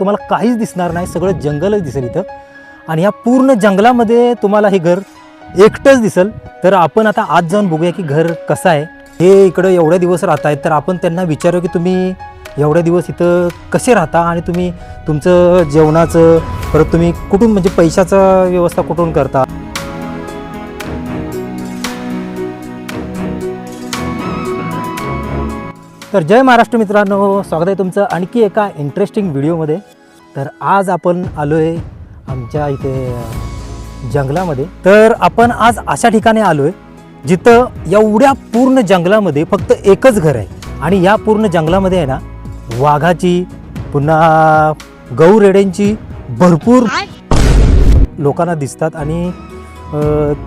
तुम्हाला काहीच दिसणार नाही, सगळं जंगलच दिसेल इथं. आणि या पूर्ण जंगलामध्ये तुम्हाला हे घर एकटंच दिसेल. तर आपण आता आज जाऊन बघूया की घर कसं आहे. हे इकडं एवढे दिवस राहत आहेत, तर आपण त्यांना विचारू की तुम्ही एवढे दिवस इथं कसे राहता आणि तुम्ही तुमचं जेवणाचं, परत तुम्ही कुठून म्हणजे पैशाचं व्यवस्था कुठून करता. तर जय महाराष्ट्र मित्रांनो, स्वागत आहे तुमचं आणखी एका इंटरेस्टिंग व्हिडिओमध्ये. तर आज आपण आलो आहे आमच्या इथे जंगलामध्ये. तर आपण आज अशा ठिकाणी आलो आहे जिथं एवढ्या पूर्ण जंगलामध्ये फक्त एकच घर आहे. आणि या पूर्ण जंगलामध्ये आहे ना, वाघाची, पुन्हा गौरेड्यांची भरपूर लोकांना दिसतात. आणि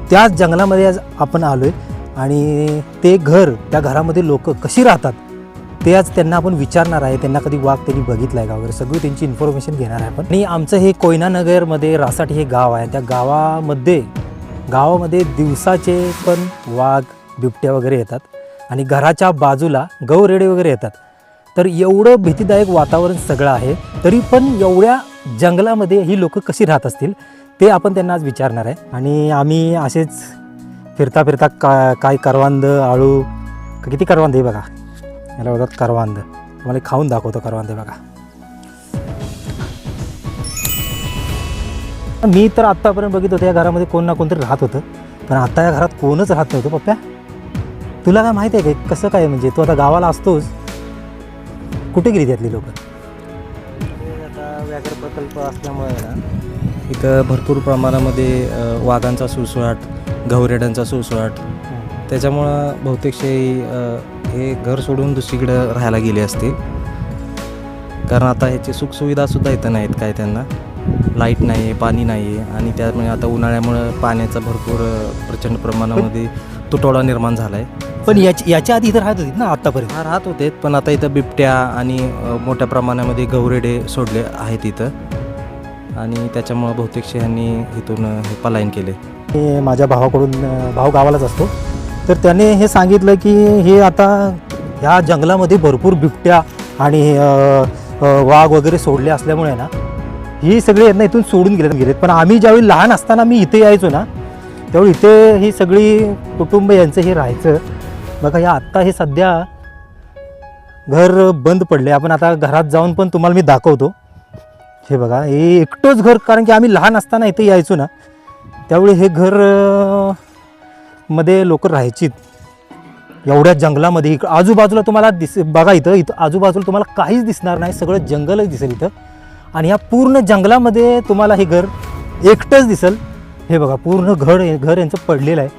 त्याच जंगलामध्ये आज आपण आलो आहे. आणि ते घर, त्या घरामध्ये लोक कशी राहतात ते आज त्यांना आपण विचारणार आहे. त्यांना कधी वाघ त्यांनी बघितला आहे का वगैरे सगळी त्यांची इन्फॉर्मेशन घेणार आहे आपण. आणि आमचं हे कोयनानगरमध्ये रासाटी हे गाव आहे. त्या गावामध्ये दिवसाचे पण वाघ, बिबट्या वगैरे येतात आणि घराच्या बाजूला गौरेडे वगैरे येतात. तर एवढं भीतीदायक वातावरण सगळं आहे, तरी पण एवढ्या जंगलामध्ये ही लोक कशी राहत असतील ते आपण त्यांना आज विचारणार आहे. आणि आम्ही असेच फिरता फिरता काय करवांद, आळू, किती करवांद आहे बघा, याला बघतात करवांद. तुम्हाला खाऊन दाखवतो करवांद बघा. मी तर आत्तापर्यंत बघित होतं या घरामध्ये कोण ना कोणतरी राहत होतं, पण आता या घरात कोणच राहत नव्हतं. पप्प्या, तुला काय माहिती आहे का कसं काय, म्हणजे तू आता गावाला असतोस, कुठे गेली त्यातली लोक? आता व्याघ्र प्रकल्प असल्यामुळे ना इथं भरपूर प्रमाणामध्ये वाघांचा सुळसुळाट, गौरेड्यांचा सुळसुळाट, त्याच्यामुळं बहुतेकशे हे घर सोडून दुसरीकडे राहायला गेले असतील. कारण आता ह्याची सुखसुविधासुद्धा इथं नाहीत काय, त्यांना लाईट नाही आहे, पाणी नाही आहे. आणि त्यामुळे आता उन्हाळ्यामुळं पाण्याचा भरपूर प्रचंड प्रमाणामध्ये तुटवडा निर्माण झाला आहे. पण याच्या आधी इथं राहत होती ना आत्तापर्यंत? राहत होते, पण आता इथं बिबट्या आणि मोठ्या प्रमाणामध्ये गौरेडे सोडले आहेत इथं. आणि त्याच्यामुळं बहुतेकशे ह्यांनी इथून हे पलायन केले. हे माझ्या भावाकडून, भाऊ गावालाच असतो, तर त्याने हे सांगितलं की हे आता ह्या जंगलामध्ये भरपूर बिबट्या आणि वाघ वगैरे सोडले असल्यामुळे ना ही सगळे यांना इथून सोडून गेलेत. पण आम्ही ज्यावेळी लहान असताना मी इथे यायचो ना, त्यावेळी इथे ही सगळी कुटुंब यांचं हे राहायचं बघा. या आत्ता हे सध्या घर बंद पडले. आपण आता घरात जाऊन पण तुम्हाला मी दाखवतो. हे बघा, हे एकटंच घर, कारण की आम्ही लहान असताना इथे यायचो ना, त्यावेळी हे घर मध्ये लोक राहायची एवढ्या जंगलामध्ये. आजूबाजूला तुम्हाला बघा, इथं आजूबाजूला तुम्हाला काहीच दिसणार नाही, सगळं जंगलच दिसेल इथं. आणि या पूर्ण जंगलामध्ये तुम्हाला हे घर एकटंच दिसेल. हे बघा, पूर्ण घर यांचं पडलेलं आहे.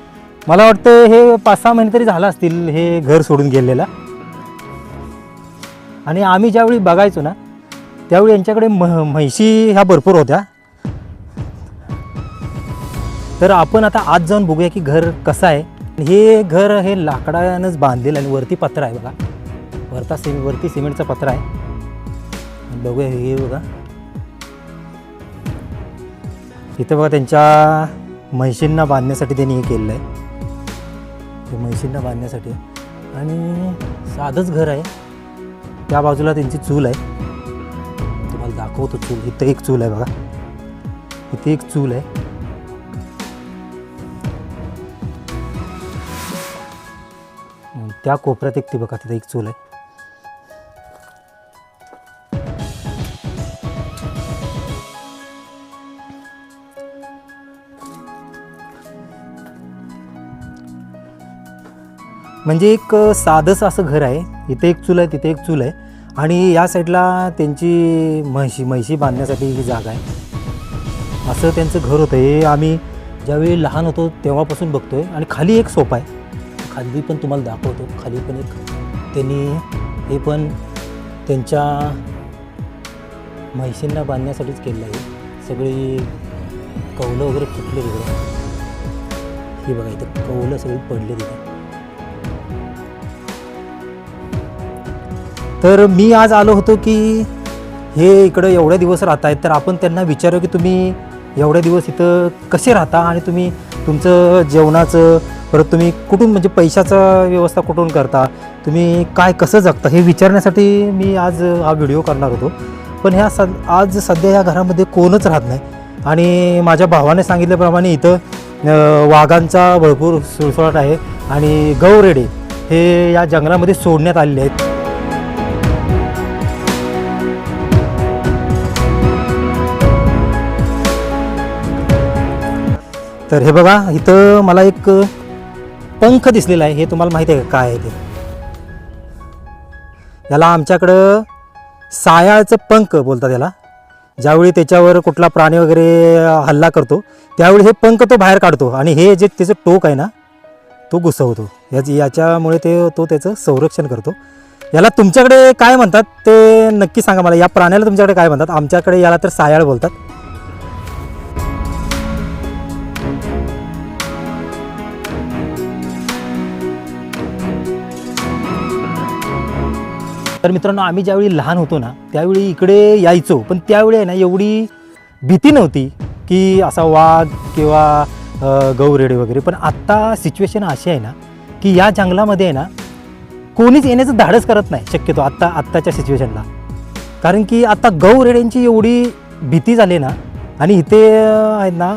मला वाटतं हे 5-6 महिने तरी झालं असतील हे घर सोडून गेलेलं. आणि आम्ही ज्यावेळी बघायचो ना, त्यावेळी यांच्याकडे म्हैशी ह्या भरपूर होत्या. तर आपण आता आज जाऊन बघूया की घर कसं आहे. हे घर हे लाकडानंच बांधलेलं आणि वरती पत्र आहे बघा, वरती सिमेंटचा पत्र आहे. बघूया, हे बघा इथं बघा, त्यांच्या म्हैशींना बांधण्यासाठी त्यांनी हे केलेलं आहे. हे म्हैशींना बांधण्यासाठी. आणि साधंच घर आहे. त्या बाजूला त्यांची चूल आहे, तुम्हाला दाखवतो चूल. इथं एक चूल आहे बघा, इथे एक चूल आहे. त्या कोपऱ्यात एक ती बघा, तिथे एक चूल आहे. म्हणजे एक साधंच असं घर आहे. इथे एक चूल आहे, तिथे एक चूल आहे. आणि या साईडला त्यांची म्हैशी बांधण्यासाठी ही जागा आहे. असं त्यांचं घर होतं. हे आम्ही ज्यावेळी लहान होतो तेव्हापासून बघतोय. आणि खाली एक सोपा आहे, खाली पण तुम्हाला दाखवतो. खाली पण एक त्यांनी हे पण त्यांच्या म्हैशींना बांधण्यासाठीच केलेलं आहे. सगळी कौलं वगैरे फुटले तिकडे. हे बघा, इथं कौलं सगळी पडले तिथे. तर मी आज आलो होतो की हे इकडं एवढे दिवस राहत आहेत, तर आपण त्यांना विचारू की तुम्ही एवढे दिवस इथं कसे राहता आणि तुम्ही तुमचं जेवणाचं, परत तुम्ही कुठून म्हणजे पैशाचा व्यवस्था कुठून करता, तुम्ही काय कसं जगता, हे विचारण्यासाठी मी आज हा व्हिडिओ करणार होतो. पण आज सध्या या घरामध्ये कोणच राहत नाही. आणि माझ्या भावाने सांगितल्याप्रमाणे इथं वाघांचा भरपूर सुळसुळाट आहे आणि गौरेडे हे या जंगलामध्ये सोडण्यात आलेले आहेत. तर हे बघा, इथं मला एक पंख दिसलेला आहे. हे तुम्हाला माहिती आहे का काय आहे ते? याला आमच्याकडं सायाळचं पंख बोलतात याला. ज्यावेळी त्याच्यावर कुठला प्राणी वगैरे हल्ला करतो त्यावेळी हे पंख तो बाहेर काढतो आणि हे जे त्याचं टोक आहे ना तो घुसवतो. याच्यामुळे तो त्याचं संरक्षण करतो. याला तुमच्याकडे काय म्हणतात ते नक्की सांगा मला. या प्राण्याला तुमच्याकडे काय म्हणतात? आमच्याकडे याला तर सायाळ बोलतात. तर मित्रांनो, आम्ही ज्यावेळी लहान होतो ना त्यावेळी इकडे यायचो, पण त्यावेळी आहे ना एवढी भीती नव्हती की असा वाघ किंवा गौरेडे वगैरे. पण आत्ता सिच्युएशन अशी आहे ना की या जंगलामध्ये आहे ना कोणीच येण्याचं धाडस करत नाही शक्यतो आत्ताच्या सिच्युएशनला. कारण की आता गौरेड्यांची एवढी भीती झाली ना. आणि इथे आहेत ना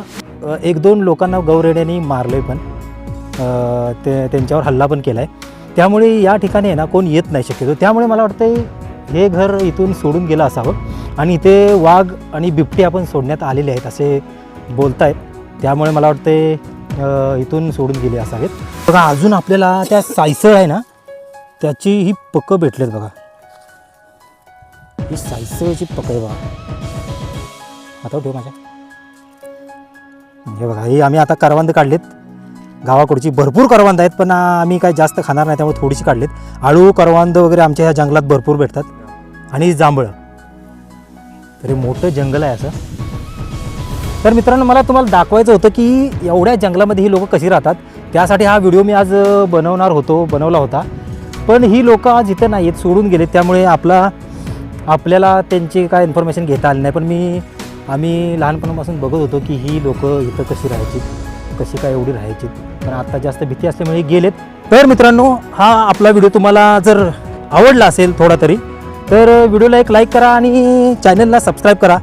1-2 लोकांना गौरेड्यांनी मारले पण त्यांच्यावर हल्ला पण केला आहे. त्यामुळे या ठिकाणी आहे ना कोण येत नाही शक्यतो. त्यामुळे मला वाटतं हे घर इथून सोडून गेलं असावं आणि इथे वाघ आणि बिबटे आपण सोडण्यात आलेले आहेत असे बोलत आहेत. त्यामुळे मला वाटतं इथून सोडून गेले असावेत. बघा, अजून आपल्याला त्या सायसळ आहे ना त्याची ही पकं भेटलेत बघा. ही सायसळची पकं आहे बघा. आता ठेव माझ्या. हे बघा, ही आम्ही आता करवंद काढलेत. गावाकडची भरपूर करवंद आहेत पण आम्ही काय जास्त खाणार नाही त्यामुळे थोडीशी काढलीत. आळू करवंद वगैरे आमच्या ह्या जंगलात भरपूर भेटतात. आणि जांभळं. तरी मोठं जंगल आहे असं. तर मित्रांनो, मला तुम्हाला दाखवायचं होतं की एवढ्या जंगलामध्ये ही लोकं कशी राहतात. त्यासाठी हा व्हिडिओ मी आज बनवला होता. पण ही लोकं आज इथं नाही आहेत, सोडून गेलेत. त्यामुळे आपल्याला त्यांची काय इन्फॉर्मेशन घेता आली नाही. पण आम्ही लहानपणापासून बघत होतो की ही लोकं इथं कशी राहायची, कशी काय एवढी राहायची. पण आता जास्त भीती असल्यामुळे गेलेत. तर मित्रांनो, हा आपला व्हिडिओ तुम्हाला जर आवडला असेल थोडा तरी तर व्हिडिओला एक लाईक करा आणि चॅनलला सबस्क्राईब करा.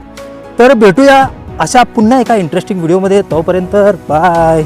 तर भेटूया अशा पुन्हा एका इंटरेस्टिंग व्हिडिओमध्ये. तोपर्यंत बाय.